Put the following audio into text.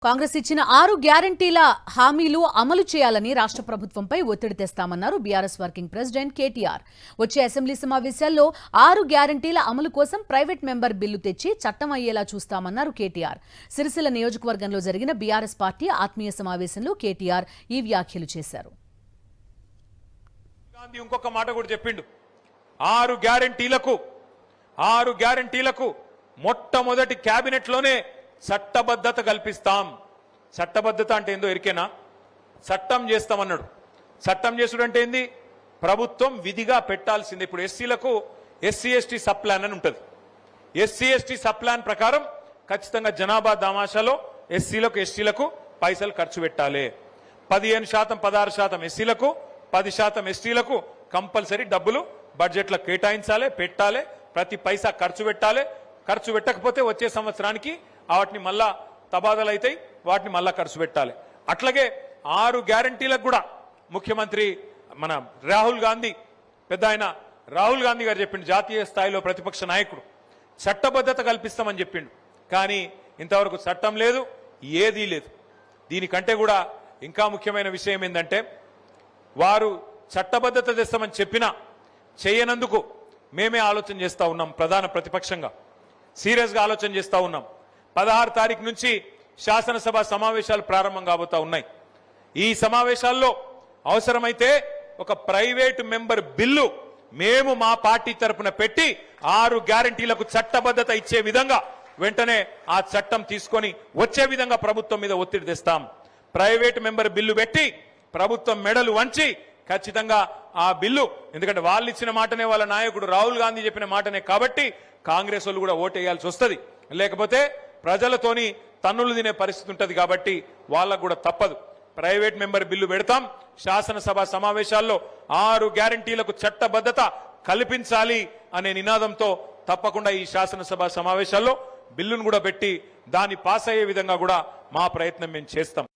కాంగ్రెస్ ఇచ్చిన 6 గ్యారంటీల హామీలు అమలు చేయాలని రాష్ట్ర ప్రభుత్వంపై ఒత్తిడి తెస్తామన్నారు బీఆర్ఎస్ వర్కింగ్ ప్రెసిడెంట్ కేటీఆర్. వచ్చే అసెంబ్లీ సమావేశాల్లో 6 గ్యారంటీల అమలు కోసం ప్రైవేట్ మెంబర్ బిల్లు తెచ్చి చట్టం అయ్యేలా చూస్తామన్నారు కేటీఆర్. సిరిసిల్ల నియోజకవర్గంలో జరిగిన బీఆర్ఎస్ పార్టీ ఆత్మీయ సమావేశంలో కేటీఆర్ ఈ వ్యాఖ్యలు చేశారు. ఇంకొక మాట కూడా చెప్పిండు. 6 గ్యారంటీలకు మొట్టమొదటి కేబినెట్ లోనే చట్టబద్ధత కల్పిస్తాం. చట్టబద్ధత అంటే ఏందో ఎరికేనా? చట్టం చేస్తామన్నాడు. చట్టం చేసుడు అంటే ఏంది? ప్రభుత్వం విధిగా పెట్టాల్సిందే. ఇప్పుడు ఎస్సీలకు ఎస్సీ/ఎస్టీ సబ్ ప్లాన్ అని ఉంటుంది. ఎస్సీ/ఎస్టీ సబ్ ప్లాన్ ప్రకారం ఖచ్చితంగా జనాభా దామాషాలో ఎస్సీలకు ఎస్టీలకు పైసలు ఖర్చు పెట్టాలి. 15% 16% ఎస్సీలకు 10% ఎస్టీలకు కంపల్సరీ డబ్బులు బడ్జెట్లో కేటాయించాలి, పెట్టాలి. ప్రతి పైసా ఖర్చు పెట్టాలి. ఖర్చు పెట్టకపోతే వచ్చే సంవత్సరానికి వాటిని మళ్ళా తబాదలు అవుతాయి, వాటిని మళ్ళా ఖర్చు పెట్టాలి. అట్లాగే 6 గ్యారంటీలకు కూడా ముఖ్యమంత్రి మన రాహుల్ గాంధీ గారు చెప్పిండు. జాతీయ స్థాయిలో ప్రతిపక్ష నాయకుడు చట్టబద్ధత కల్పిస్తామని చెప్పిండు. కానీ ఇంతవరకు చట్టం లేదు, ఏదీ లేదు. దీనికంటే కూడా ఇంకా ముఖ్యమైన విషయం ఏంటంటే, వారు చట్టబద్ధత తెస్తామని చెప్పినా చేయనందుకు మేమే ఆలోచన చేస్తా ఉన్నాం. ప్రధాన ప్రతిపక్షంగా సీరియస్గా ఆలోచన చేస్తా ఉన్నాం. 16 తారీఖు నుంచి శాసనసభ సమావేశాలు ప్రారంభం కాబోతా ఉన్నాయి. ఈ సమావేశాల్లో అవసరమైతే ఒక ప్రైవేటు మెంబర్ బిల్లు మేము మా పార్టీ తరఫున పెట్టి 6 గ్యారంటీలకు చట్టబద్ధత ఇచ్చే విధంగా వెంటనే ఆ చట్టం తీసుకొని వచ్చే విధంగా ప్రభుత్వం మీద ఒత్తిడి తెస్తాం. ప్రైవేటు మెంబర్ బిల్లు పెట్టి ప్రభుత్వం మెడలు వంచి ఖచ్చితంగా ఆ బిల్లు, ఎందుకంటే వాళ్ళు ఇచ్చిన మాటనే, వాళ్ళ నాయకుడు రాహుల్ గాంధీ చెప్పిన మాటనే కాబట్టి కాంగ్రెస్ వాళ్ళు కూడా ఓటేయాల్సి వస్తుంది. లేకపోతే ప్రజలతోని తన్నులు తినే పరిస్థితి ఉంటుంది. కాబట్టి వాళ్ళకు కూడా తప్పదు. ప్రైవేట్ మెంబర్ బిల్లు పెడతాం. శాసనసభ సమావేశాల్లో 6 గ్యారంటీలకు చట్టబద్ధత కల్పించాలి అనే నినాదంతో తప్పకుండా ఈ శాసనసభ సమావేశాల్లో బిల్లును కూడా పెట్టి దాన్ని పాస్ అయ్యే విధంగా కూడా మా ప్రయత్నం మేము చేస్తాం.